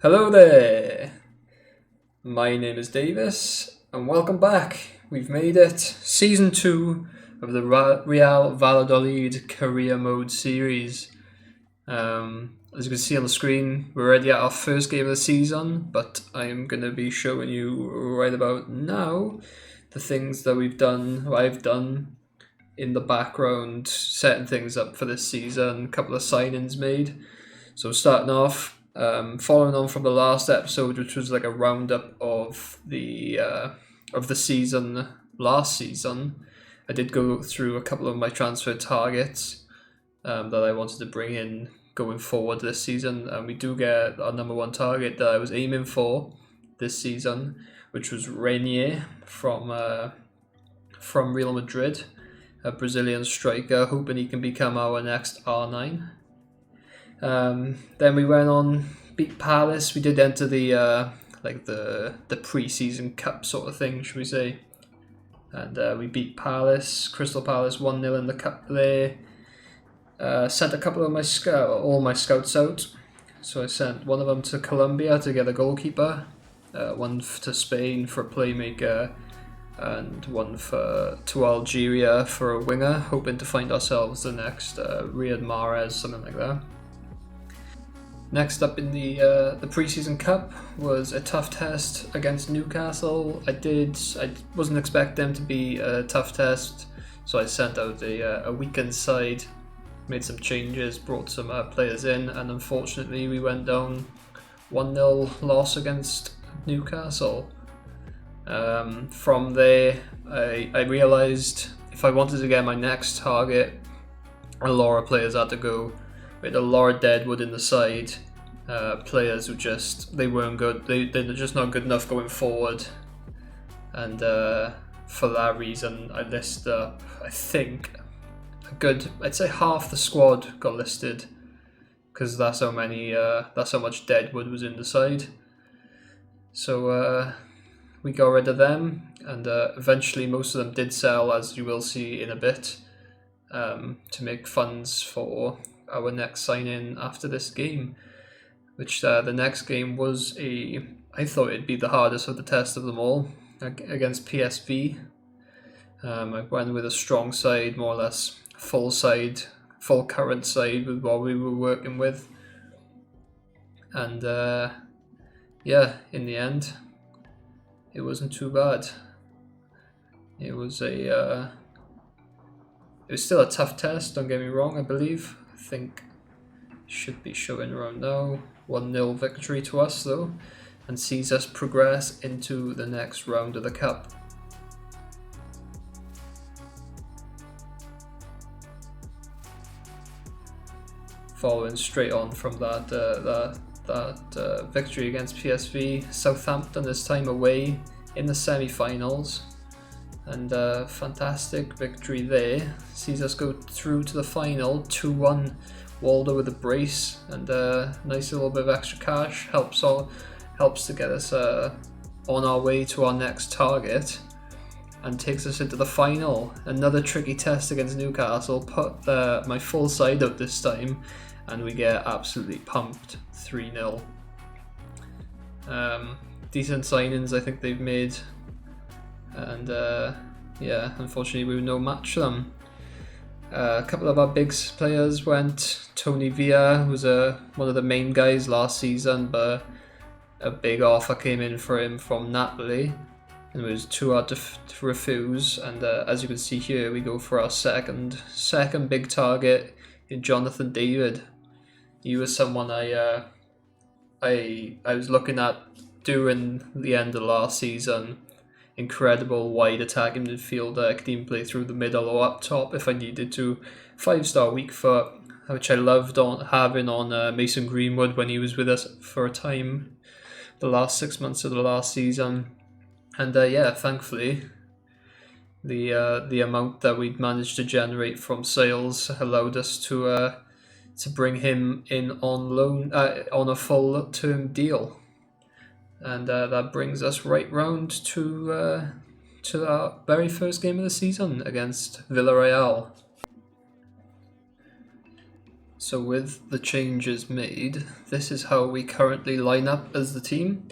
Hello there, my name is Davis and welcome back. We've made it, Season 2 of the Real Valladolid Career Mode series. As you can see on the screen, we're already at our first game of the season, but I'm going to be showing you right about now the things that I've done in the background, setting things up for this season, a couple of signings made. So starting off, following on from the last episode, which was like a roundup of the season last season, I did go through a couple of my transfer targets that I wanted to bring in going forward this season, and we do get our number one target that I was aiming for this season, which was Renier from Real Madrid, a Brazilian striker, hoping he can become our next R9. Then we went on, beat Palace. We did enter the pre-season cup sort of thing, should we say? And we beat Crystal Palace 1-0 in the cup there. Sent a couple of all my scouts out. So I sent one of them to Colombia to get a goalkeeper, one to Spain for a playmaker, and one to Algeria for a winger, hoping to find ourselves the next Riyad Mahrez, something like that. Next up in the pre-season cup was a tough test against Newcastle. I wasn't expecting them to be a tough test, so I sent out a weekend side, made some changes, brought some players in, and unfortunately we went down 1-0 loss against Newcastle. From there, I realised if I wanted to get my next target, a lot of players had to go. We had a lot of deadwood in the side. Players who they weren't good. They're just not good enough going forward. And for that reason, I listed up, I think, I'd say half the squad got listed, because that's how much deadwood was in the side. So we got rid of them, and eventually most of them did sell, as you will see in a bit, to make funds for our next sign-in after this game, which the next game was I thought it'd be the hardest of the test of them all, against PSV. I went with a strong side, more or less full current side with what we were working with, and in the end it wasn't too bad. It was still a tough test, don't get me wrong. I think should be showing around now. 1-0 victory to us though, and sees us progress into the next round of the cup. Following straight on from that victory against PSV, Southampton this time away in the semi-finals, and fantastic victory there. Sees us go through to the final, 2-1. Waldo with a brace, and a nice little bit of extra cash helps to get us on our way to our next target, and takes us into the final. Another tricky test against Newcastle. Put my full side out this time, and we get absolutely pumped 3-0. Decent signings I think they've made, and unfortunately we were no match for them. A couple of our big players went. Tony Villa was one of the main guys last season, but a big offer came in for him from Napoli, and it was too hard to refuse. And as you can see here, we go for our second big target in Jonathan David. He was someone I was looking at during the end of last season. Incredible wide attacking midfielder, could even play through the middle or up top if I needed to. 5-star weak foot, which I loved having on Mason Greenwood when he was with us for a time, the last 6 months of the last season. And thankfully, the amount that we'd managed to generate from sales allowed us to bring him in on loan on a full-term deal. And that brings us right round to our very first game of the season against Villarreal. So with the changes made, this is how we currently line up as the team.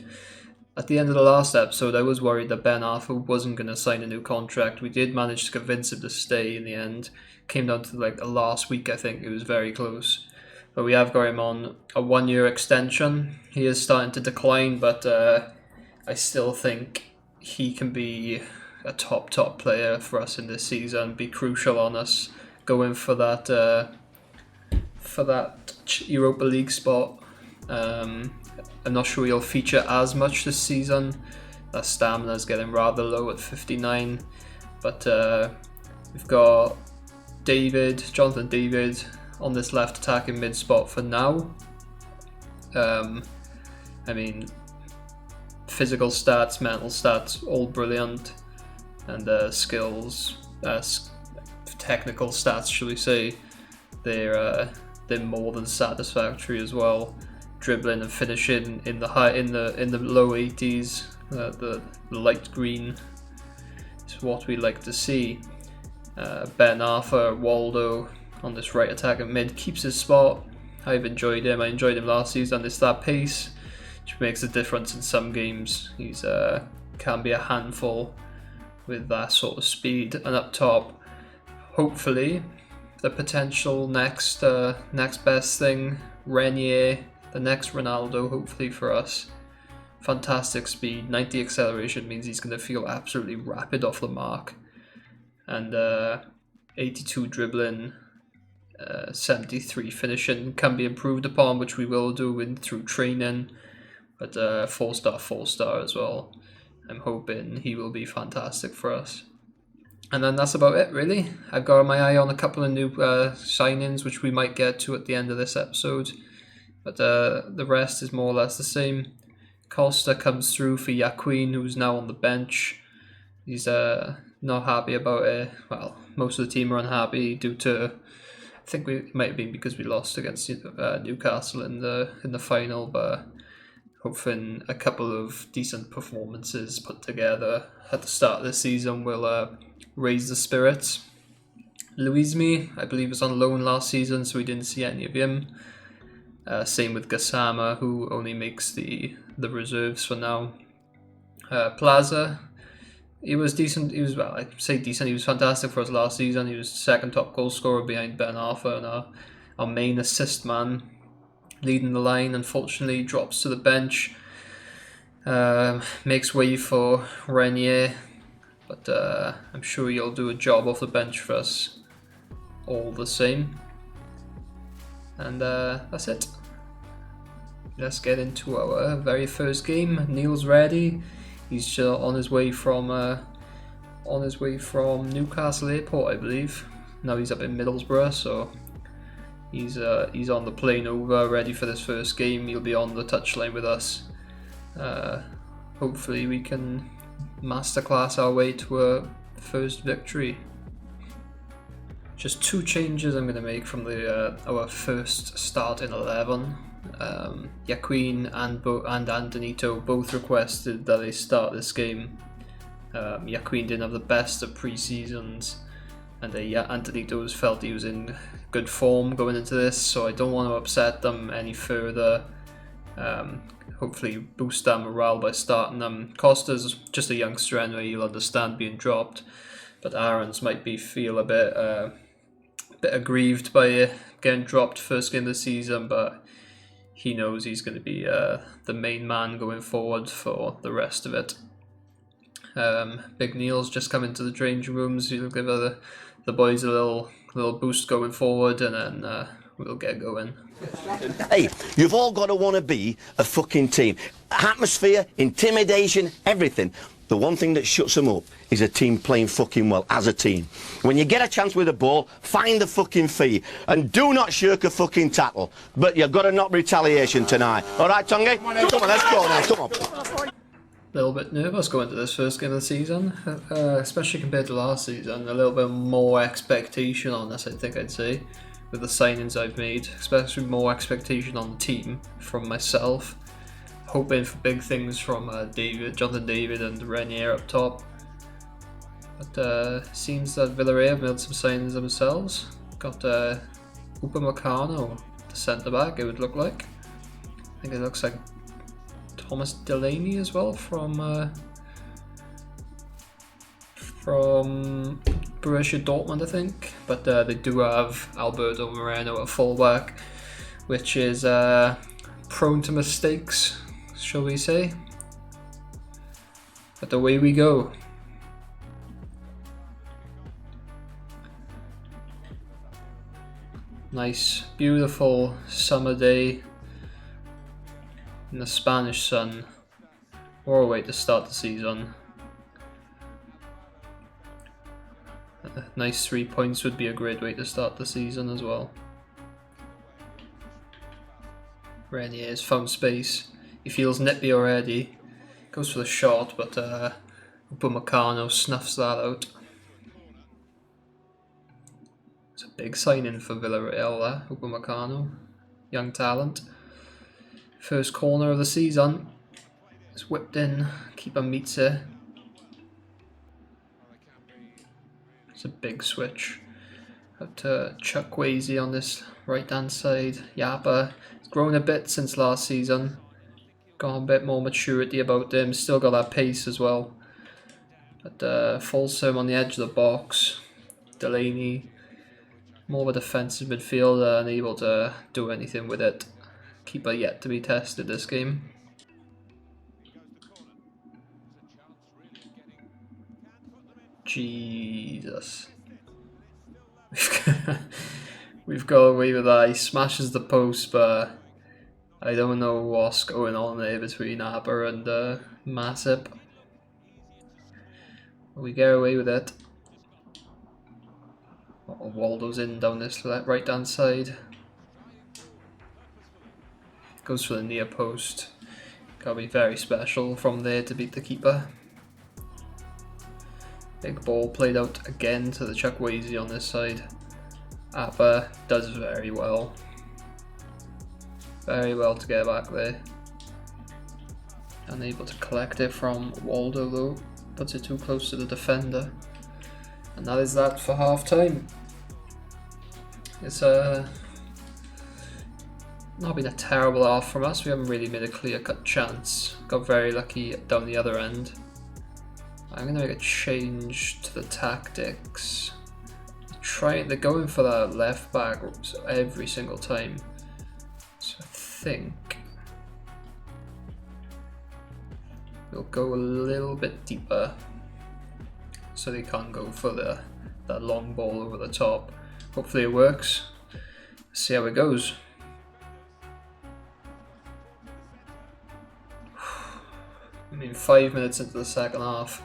At the end of the last episode, I was worried that Ben Arthur wasn't going to sign a new contract. We did manage to convince him to stay in the end. Came down to like the last week, I think. It was very close. But we have got him on a 1-year extension. He is starting to decline, but I still think he can be a top player for us in this season. Be crucial on us going for that Europa League spot. I'm not sure he'll feature as much this season. That stamina is getting rather low at 59. But we've got Jonathan David, on this left attacking mid spot for now. I mean, physical stats, mental stats, all brilliant. And skills, technical stats, shall we say, they're more than satisfactory as well. Dribbling and finishing in the low 80s, the light green is what we like to see. Ben Arthur, Waldo on this right attacking mid keeps his spot. I've enjoyed him. I enjoyed him last season. It's that pace which makes a difference in some games. He's can be a handful with that sort of speed. And up top, hopefully, the potential next best thing, Renier. The next Ronaldo, hopefully for us. Fantastic speed, 90 acceleration means he's going to feel absolutely rapid off the mark. And 82 dribbling, 73 finishing can be improved upon, which we will do through training. But 4-star as well. I'm hoping he will be fantastic for us. And then that's about it, really. I've got my eye on a couple of new signings, which we might get to at the end of this episode. But the rest is more or less the same. Costa comes through for Yaquin, who's now on the bench. He's not happy about it. Well, most of the team are unhappy due to, I think it might have been because we lost against Newcastle in the final. But hoping a couple of decent performances put together at the start of the season will raise the spirits. Luismi, I believe, was on loan last season, so we didn't see any of him. Same with Gassama, who only makes the reserves for now. Plaza, he was decent. He was, well, I say decent. He was fantastic for us last season. He was second top goal scorer behind Ben Arthur, and our main assist man, leading the line. Unfortunately, drops to the bench. Makes way for Renier, but I'm sure he'll do a job off the bench for us all the same. And that's it. Let's get into our very first game. Neil's ready. He's on his way from Newcastle Airport, I believe. Now he's up in Middlesbrough, so he's on the plane over, ready for this first game. He'll be on the touchline with us. Hopefully, we can masterclass our way to a first victory. Just two changes I'm going to make from our first starting 11. Yaquin and Antonito both requested that they start this game. Yaquin didn't have the best of pre-seasons, and Antonito felt he was in good form going into this, so I don't want to upset them any further. Hopefully boost their morale by starting them. Costa's just a youngster anyway, he'll understand being dropped, but Aaron's might feel a bit aggrieved by getting dropped first game of the season, but he knows he's going to be the main man going forward for the rest of it. Big Neil's just come into the changing rooms. He'll give the boys a little boost going forward, and then we'll get going. Hey, you've all got to want to be a fucking team. Atmosphere, intimidation, everything. The one thing that shuts them up is a team playing fucking well as a team. When you get a chance with a ball, find the fucking fee. And do not shirk a fucking tackle. But you've got to not retaliation tonight. All right, Tongi? Come on, let's go now. Come on. A little bit nervous going to this first game of the season, especially compared to last season. A little bit more expectation on this, I think I'd say, with the signings I've made. Especially more expectation on the team from myself. Hoping for big things from Jonathan David and Renier up top. But seems that Villarreal have made some signings themselves. Got Upamecano the centre back, it would look like. I think it looks like Thomas Delaney as well from Borussia Dortmund, I think. But they do have Alberto Moreno at fullback, which is prone to mistakes, shall we say. But away we go. Nice, beautiful summer day in the Spanish sun. What a way to start the season. A nice 3 points would be a great way to start the season as well. Renier has found space. He feels nippy already. Goes for the shot, but Upamecano snuffs that out. It's a big signing for Villarreal there, Upamecano. Young talent. First corner of the season. It's whipped in. Keeper meets it. It's a big switch. Up to Chukwueze on this right hand side. Yapa. He's grown a bit since last season. Got a bit more maturity about him. Still got that pace as well. But Folsom on the edge of the box. Delaney. More of a defensive midfielder, unable to do anything with it. Keeper yet to be tested this game. Jesus. We've got away with that. He smashes the post, but I don't know what's going on there between Aber and Masip. We get away with it. Oh, Waldo's in down this right hand side. Goes for the near post. Gotta be very special from there to beat the keeper. Big ball played out again to the Chukwueze on this side. Appa does very well. Very well to get back there. Unable to collect it from Waldo though. Puts it too close to the defender. And that is that for half time. It's not been a terrible half from us. We haven't really made a clear-cut chance. Got very lucky down the other end. I'm gonna make a change to the tactics. They're going for that left back every single time. So I think we'll go a little bit deeper, so they can't go for that long ball over the top. Hopefully it works. Let's see how it goes. I mean, 5 minutes into the second half,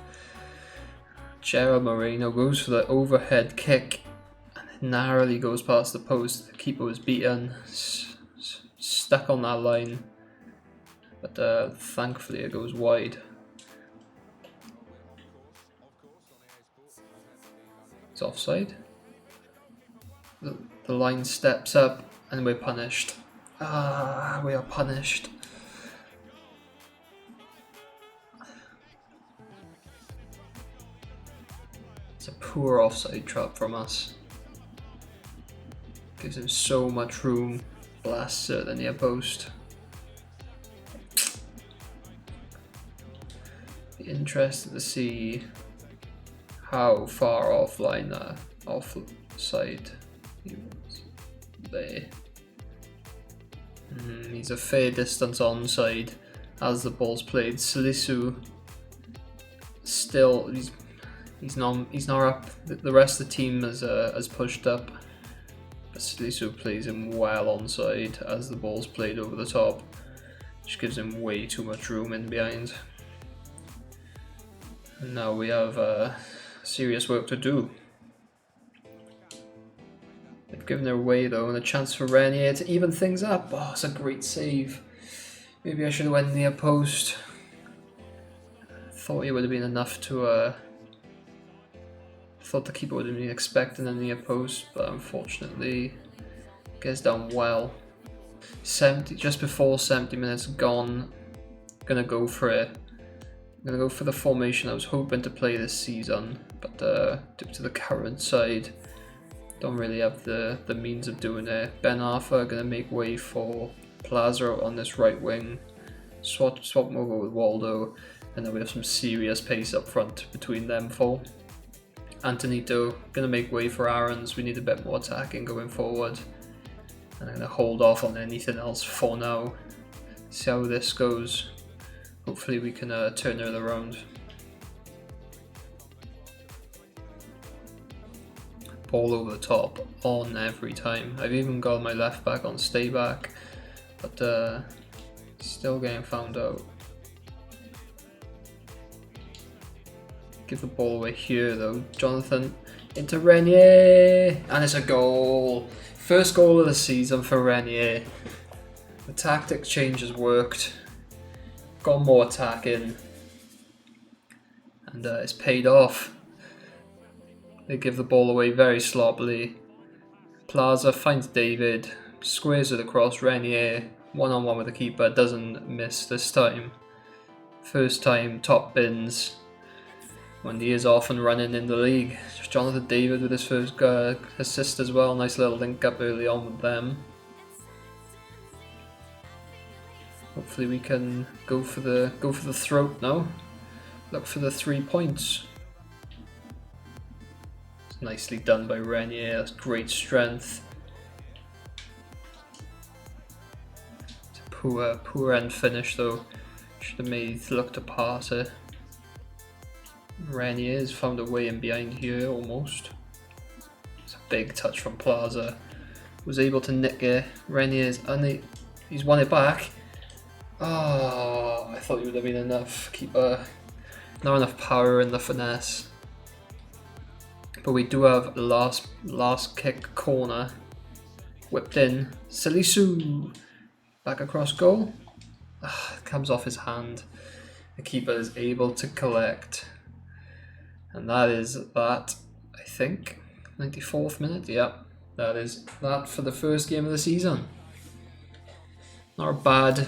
Gerard Moreno goes for the overhead kick and narrowly goes past the post. The keeper was beaten, stuck on that line, but thankfully it goes wide. It's offside. The line steps up and we're punished. We are punished. It's a poor offside trap from us. Gives him so much room. Blasts it at the near post. Be interested to see how far offline that offside he was there. He's a fair distance onside as the ball's played. Salisu still he's not up. The rest of the team has pushed up. But Salisu plays him well onside as the ball's played over the top, which gives him way too much room in behind. And now we have serious work to do. They've given it away though, and a chance for Renier to even things up. Oh, it's a great save. Maybe I should have went near post. Thought it would have been enough to. Thought the keeper would have been expecting a near post, but unfortunately, gets down well. 70, just before 70 minutes gone. Gonna go for it. I'm gonna go for the formation I was hoping to play this season, but due to the current side, don't really have the means of doing it. Ben Arthur going to make way for Plaza on this right wing. Swap him over with Waldo, and then we have some serious pace up front between them four. Antonito going to make way for Aaron's. We need a bit more attacking going forward. And I'm going to hold off on anything else for now. See how this goes. Hopefully we can turn it around. Ball over the top on every time. I've even got my left back on stay back, but still getting found out. Give the ball away here though. Jonathan into Renier, and it's a goal. First goal of the season for Renier. The tactic change has worked. Got more attacking, and it's paid off. They give the ball away very sloppily. Plaza finds David, squares it across. Renier, one-on-one with the keeper, doesn't miss this time. First time, top bins. When he is off and running in the league. Jonathan David with his first assist as well. Nice little link up early on with them. Hopefully we can go for the throat now. Look for the 3 points. It's nicely done by Renier. That's great strength. It's a poor end finish though. Should have made look to pass it. Renier has found a way in behind here almost. It's a big touch from Plaza. Was able to nick it. Renier's he's won it back. Oh, I thought it would have been enough. Keeper, not enough power in the finesse. But we do have a last kick corner. Whipped in. Salisu back across goal. Comes off his hand. The keeper is able to collect. And that is that, I think. 94th minute, yeah. That is that for the first game of the season. Not a bad,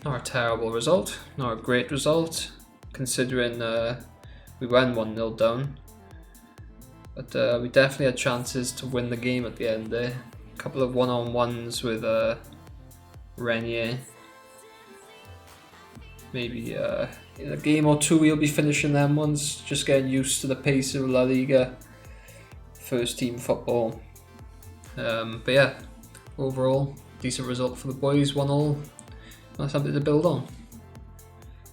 not a terrible result. Not a great result, considering we went 1-0 down. But we definitely had chances to win the game at the end there. A couple of one-on-ones with Renier. Maybe in a game or two we'll be finishing them ones, just getting used to the pace of La Liga first team football. But yeah, overall decent result for the boys, 1-1. That's something to build on.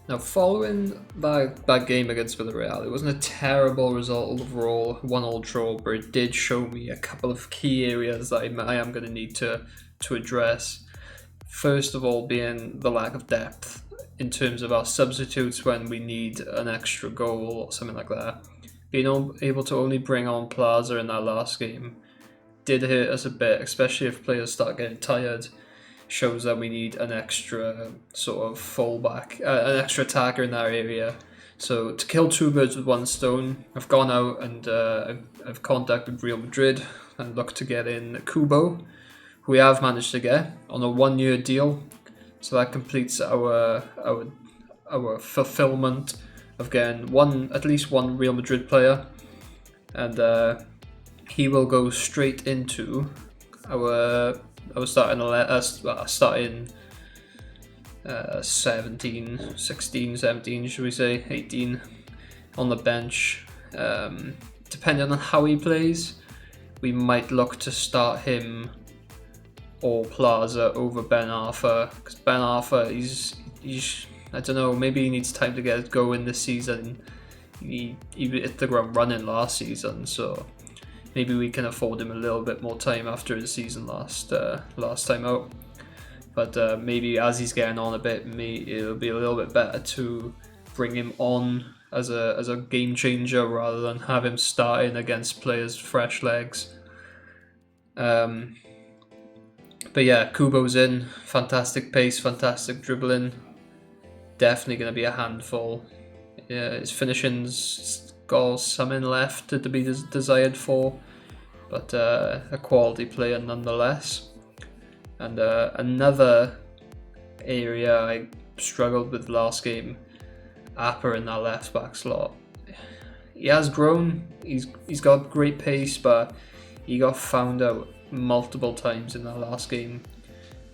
Now following that game against Villarreal, it wasn't a terrible result overall, 1-1 draw, but it did show me a couple of key areas that I am going to need to address. First of all being the lack of depth in terms of our substitutes when we need an extra goal or something like that. Being able to only bring on Plaza in that last game did hurt us a bit, especially if players start getting tired. Shows that we need an extra sort of fullback, an extra attacker in that area. So to kill two birds with one stone, I've gone out and I've contacted Real Madrid and looked to get in Kubo, who we have managed to get on a 1-year deal. So that completes our fulfillment of getting at least one Real Madrid player, and he will go straight into our starting 17, should we say 18 on the bench. Depending on how he plays, we might look to start him or Plaza over Ben Arthur, because Ben Arthur, he's I don't know, maybe he needs time to get going this season. He hit the ground running last season, so maybe we can afford him a little bit more time after his season last time out. But maybe as he's getting on a bit, it'll be a little bit better to bring him on as a game changer rather than have him starting against players' fresh legs. But yeah, Kubo's in. Fantastic pace, fantastic dribbling. Definitely going to be a handful. Yeah, his finishing's got something left to be desired for, but a quality player nonetheless. And another area I struggled with last game, Apper in that left back slot. He has grown. He's got great pace, but he got found out multiple times in that last game,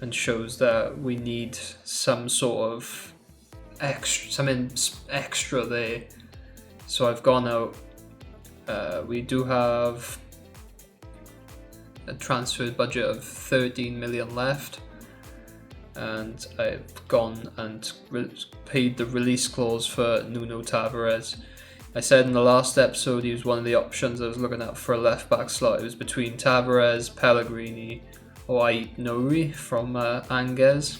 and shows that we need some sort of something extra there. So I've gone out. We do have a transfer budget of 13 million left, and I've gone and paid the release clause for Nuno Tavares. I said in the last episode he was one of the options I was looking at for a left back slot. It was between Tavares, Pellegrini, or Ait Nouri from Angers,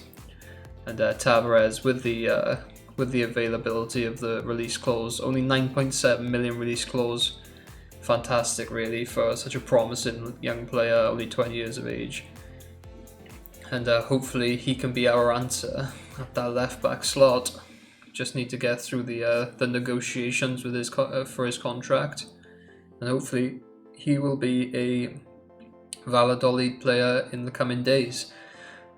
and Tavares with the availability of the release clause, only 9.7 million release clause. Fantastic, really, for such a promising young player, only 20 years of age. And hopefully he can be our answer at that left back slot. Just need to get through the negotiations with his for his contract, and hopefully he will be a Valladolid player in the coming days.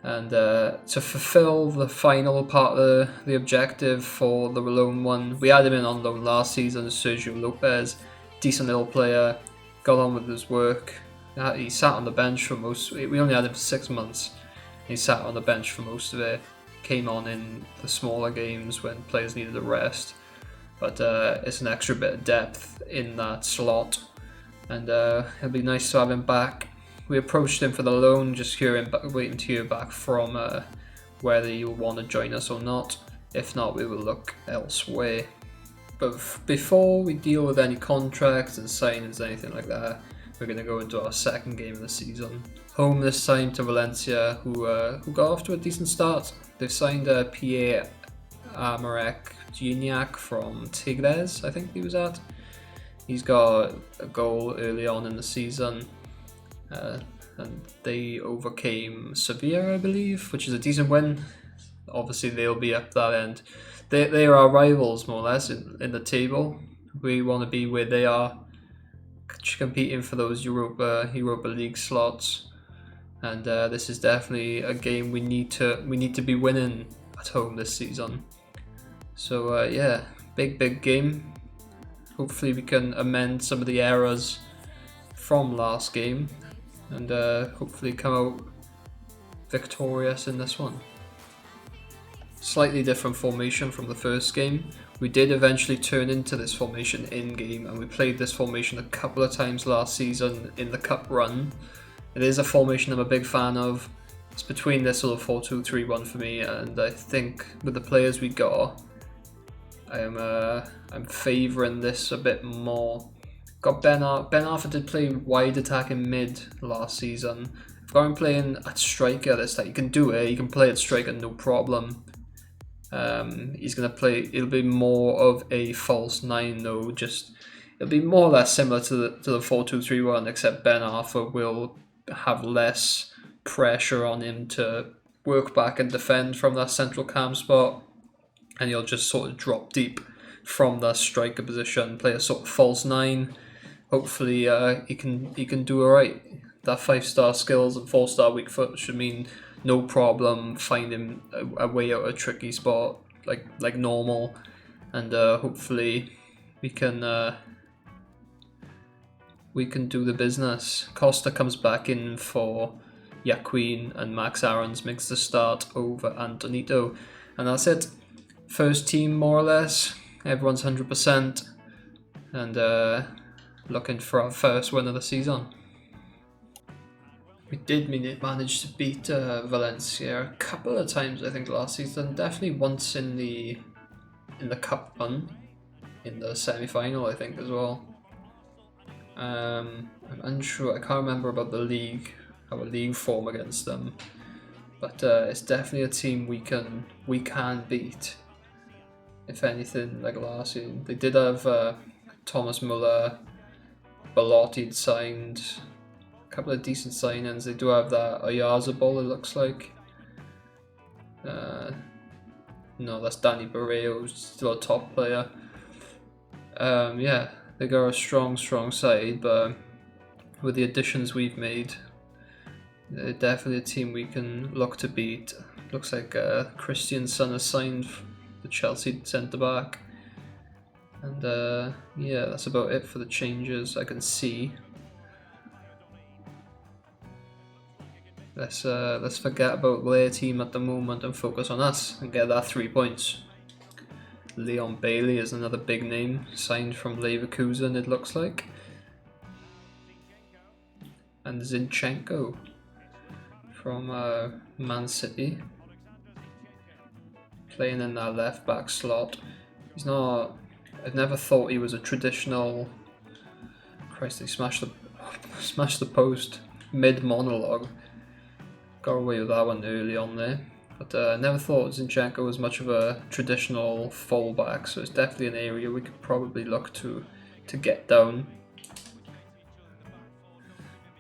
And to fulfill the final part of the objective for the loan one, we had him in on loan last season, Sergio Lopez, decent little player, got on with his work. He sat on the bench for we only had him for 6 months. He sat on the bench for most of it, came on in the smaller games when players needed a rest. But it's an extra bit of depth in that slot, and it'll be nice to have him back. We approached him for the loan, just waiting to hear back from whether he will want to join us or not. If not, we will look elsewhere. But before we deal with any contracts and signings, anything like that, we're going to go into our second game of the season. Home this time to Valencia, who got off to a decent start. They've signed Pierre Amarek Gignac from Tigres, I think he was at. He's got a goal early on in the season. And they overcame Sevilla, I believe, which is a decent win. Obviously, they'll be up that end. They are our rivals, more or less, in the table. We want to be where they are, competing for those Europa League slots. And this is definitely a game we need to be winning at home this season. So yeah, big game. Hopefully, we can amend some of the errors from last game, and hopefully come out victorious in this one. Slightly different formation from the first game. We did eventually turn into this formation in-game, and we played this formation a couple of times last season in the cup run. It is a formation I'm a big fan of. It's between this or the 4-2-3-1 for me, and I think with the players we got, I'm favouring this a bit more. Got Ben Arthur did play wide attacking mid last season. I've got him playing at striker this time. He can do it. He can play at striker, no problem. He's gonna play. It'll be more of a false 9 though. It'll be more or less similar to the 4-2-3-1, except Ben Arthur will have less pressure on him to work back and defend from that central cam spot, and he'll just sort of drop deep from that striker position, play a sort of false 9. Hopefully he can do alright. That 5-star skills and 4-star weak foot should mean no problem finding a way out of a tricky spot like normal, and hopefully we can do the business. Costa comes back in for Yaquin, and Max Aarons makes the start over Antonito, and that's it. First team more or less. Everyone's 100%, and looking for our first win of the season. We did manage to beat Valencia a couple of times, I think, last season. Definitely once in the cup run, in the semi-final, I think, as well. I'm unsure. I can't remember about our league form against them, but it's definitely a team we can beat. If anything, like last season, they did have Thomas Muller, Belotti signed. Couple of decent signings. They do have that Oyarzabal, it looks like. No, that's Danny Barreo, who's still a top player. Yeah, they got a strong side, but with the additions we've made, they're definitely a team we can look to beat. Looks like Christiansen has signed the Chelsea centre back, and yeah, that's about it for the changes I can see. Let's forget about their team at the moment and focus on us and get that 3 points. Leon Bailey is another big name, signed from Leverkusen it looks like. And Zinchenko from Man City, playing in that left back slot. He's not. I never thought he was a traditional. Christ, he smashed the post mid monologue. Got away with that one early on there, but I never thought Zinchenko was much of a traditional fullback. So it's definitely an area we could probably look to get down.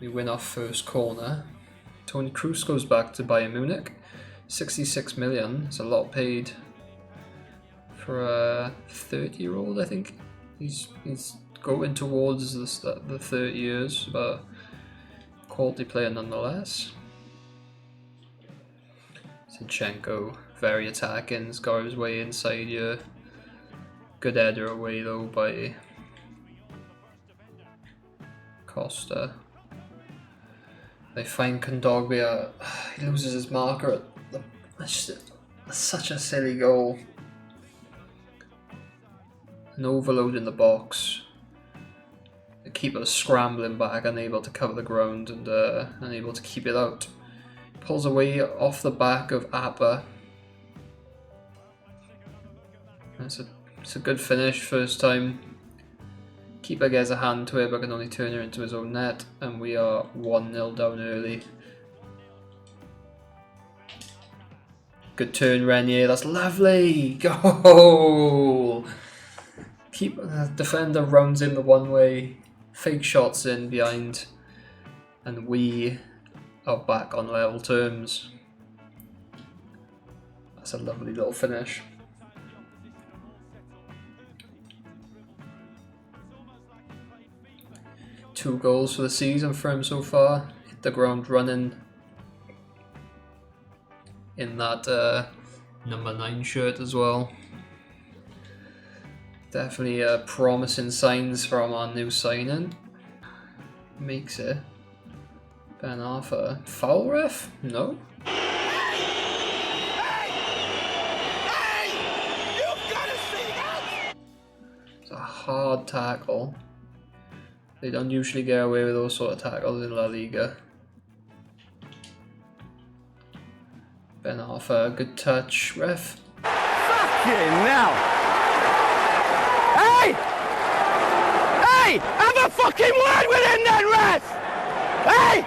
We win our first corner. Toni Kroos goes back to Bayern Munich. 66 million. It's a lot paid for a 30-year-old, I think. He's going towards the 30 years, but quality player nonetheless. Zinchenko, very attacking. He's got his way inside here. Good header away though by Costa. They find Kondogbia. He loses his marker. That's such a silly goal. An overload in the box. The keeper scrambling back, unable to cover the ground and unable to keep it out. Pulls away off the back of Appa. It's a good finish, first time. Keeper gets a hand to it but can only turn her into his own net, and we are 1-0 down early. Good turn, Renier, that's lovely! Goal! Defender rounds in the one way, fake shots in behind, and we are back on level terms. That's a lovely little finish. Two goals for the season for him so far. Hit the ground running in that number 9 shirt as well. Definitely promising signs from our new signing. Makes it. Ben Arthur. Foul ref? No? Hey! You've got to see that! It's a hard tackle. They don't usually get away with those sort of tackles in La Liga. Ben Arthur, good touch. Ref. Fucking now! Hey! Hey! Have a fucking word with him then, ref! Hey!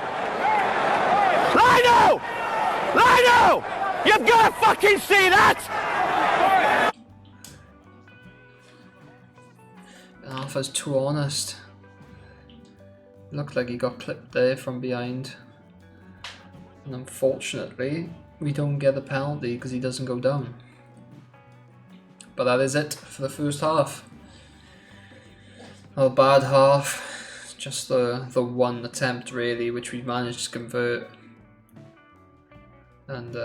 Lino! Lino! You've got to fucking see that! Ben Arthur's too honest. Looked like he got clipped there from behind. And unfortunately, we don't get the penalty because he doesn't go down. But that is it for the first half. Not a bad half. Just the one attempt really, which we managed to convert. And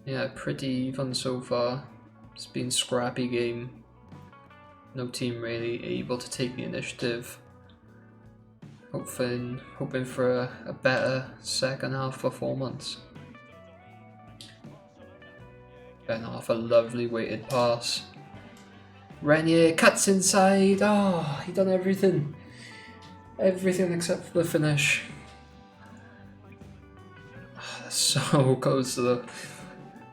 yeah, pretty even so far. It's been a scrappy game. No team really able to take the initiative. Hoping for a better second half performance. Ben Arthur, lovely weighted pass. Renier cuts inside. Oh, he done everything. Everything except for the finish. Oh, that's so close to the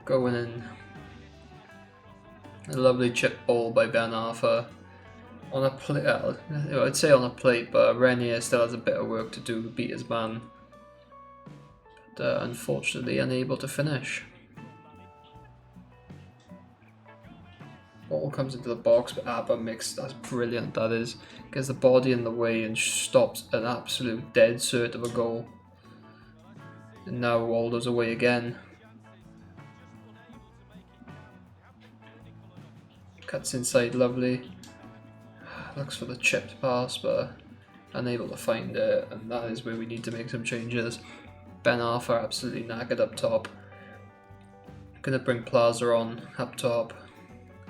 going in. A lovely chip ball by Ben Arthur. On a plate, I'd say on a plate, but Renier still has a bit of work to do to beat his man. But unfortunately unable to finish. Ball comes into the box, but Abba mixed. That's brilliant, that is. Gets the body in the way and stops an absolute dead cert of a goal. And now Waldo's away again. Cuts inside, lovely. Looks for the chipped pass, but unable to find it, and that is where we need to make some changes. Ben Arthur absolutely knackered up top. Gonna bring Plaza on up top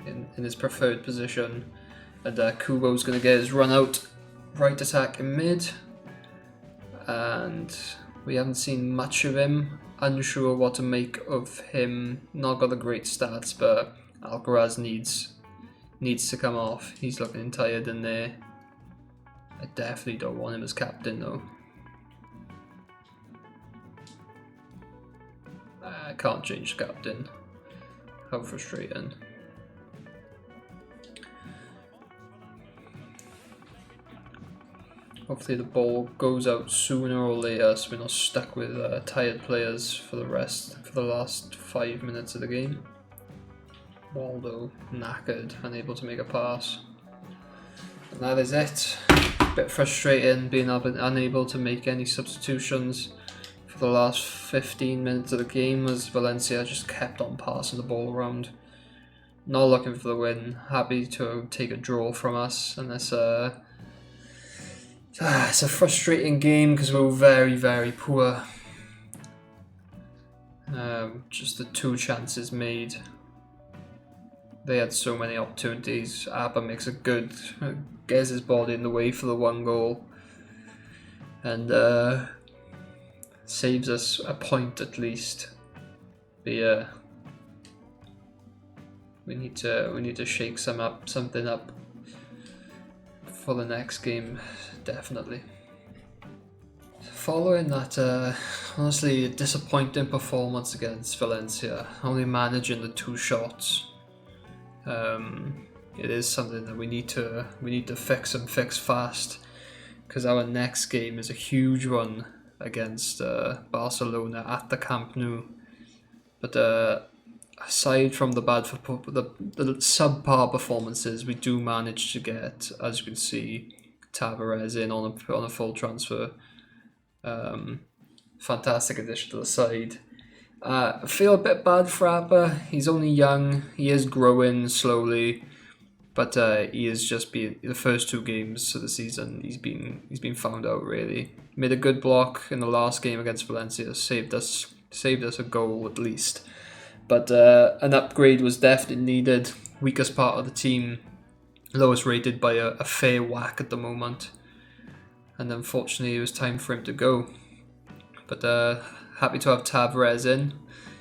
in his preferred position, and Kubo's gonna get his run out right attack in mid, and We haven't seen much of him. Unsure what to make of him. Not got the great stats, but Alcaraz needs to come off. He's looking tired in there. I definitely don't want him as captain though. I can't change captain. How frustrating. Hopefully the ball goes out sooner or later so we're not stuck with tired players for the last 5 minutes of the game. Waldo knackered, unable to make a pass. And that is it. Bit frustrating being unable to make any substitutions for the last 15 minutes of the game as Valencia just kept on passing the ball around. Not looking for the win. Happy to take a draw from us, and it's a frustrating game because we were very, very poor. Just the 2 chances made. They had so many opportunities. Abba makes a good, gets his body in the way for the 1 goal, and saves us a point at least. But yeah, we need to shake something up for the next game, definitely. Following that, honestly, disappointing performance against Valencia, only managing the 2 shots. It is something that we need to fix and fix fast, because our next game is a huge one against Barcelona at the Camp Nou. But aside from the subpar performances, we do manage to get, as you can see, Tavares in on a full transfer. Fantastic addition to the side. I feel a bit bad for Abba. He's only young. He is growing slowly, but he has just been the first 2 games of the season. He's been found out really. Made a good block in the last game against Valencia. Saved us a goal at least. But an upgrade was definitely needed. Weakest part of the team, lowest rated by a fair whack at the moment. And unfortunately, it was time for him to go. But happy to have Tavares in,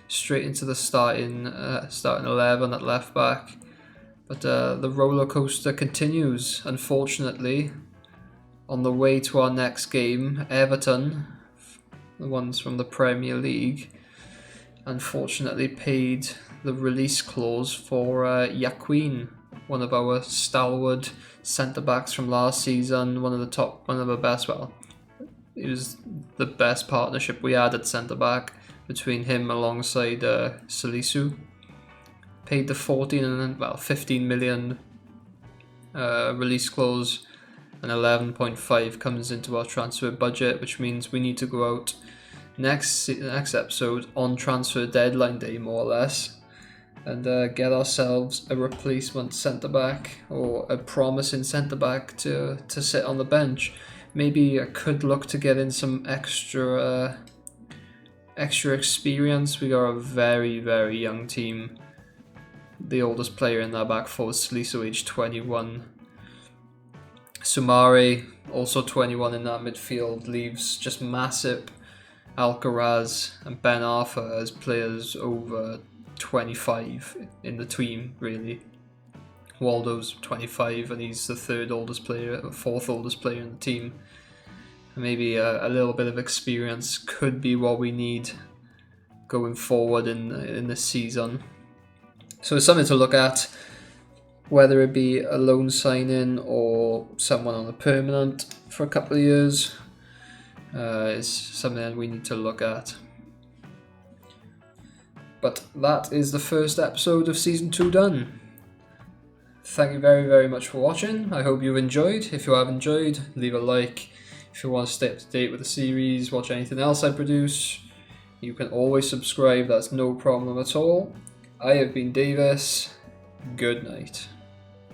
straight into the starting 11 at left back. But the roller coaster continues, unfortunately. On the way to our next game, Everton, the ones from the Premier League, unfortunately paid the release clause for Yaquin, one of our stalwart centre-backs from last season, one of the best, it was the best partnership we had at centre-back between him alongside Salisu. Paid the 15 million release clause, and 11.5 comes into our transfer budget, which means we need to go out next episode on transfer deadline day, more or less, and get ourselves a replacement centre-back or a promising centre-back to sit on the bench. Maybe I could look to get in some extra experience. We got a very, very young team. The oldest player in our back four is Salisu, age 21. Sumare, also 21 in that midfield, leaves just Masip, Alcaraz and Ben Arthur as players over 25 in the team, really. Waldo's 25 and he's the fourth oldest player in the team. Maybe a little bit of experience could be what we need going forward in this season. So it's something to look at, whether it be a loan signing or someone on a permanent for a couple of years. Is something that we need to look at. But that is the first episode of Season 2 done. Thank you very, very much for watching. I hope you enjoyed. If you have enjoyed, leave a like. If you want to stay up to date with the series, watch anything else I produce, you can always subscribe. That's no problem at all. I have been Davis. Good night.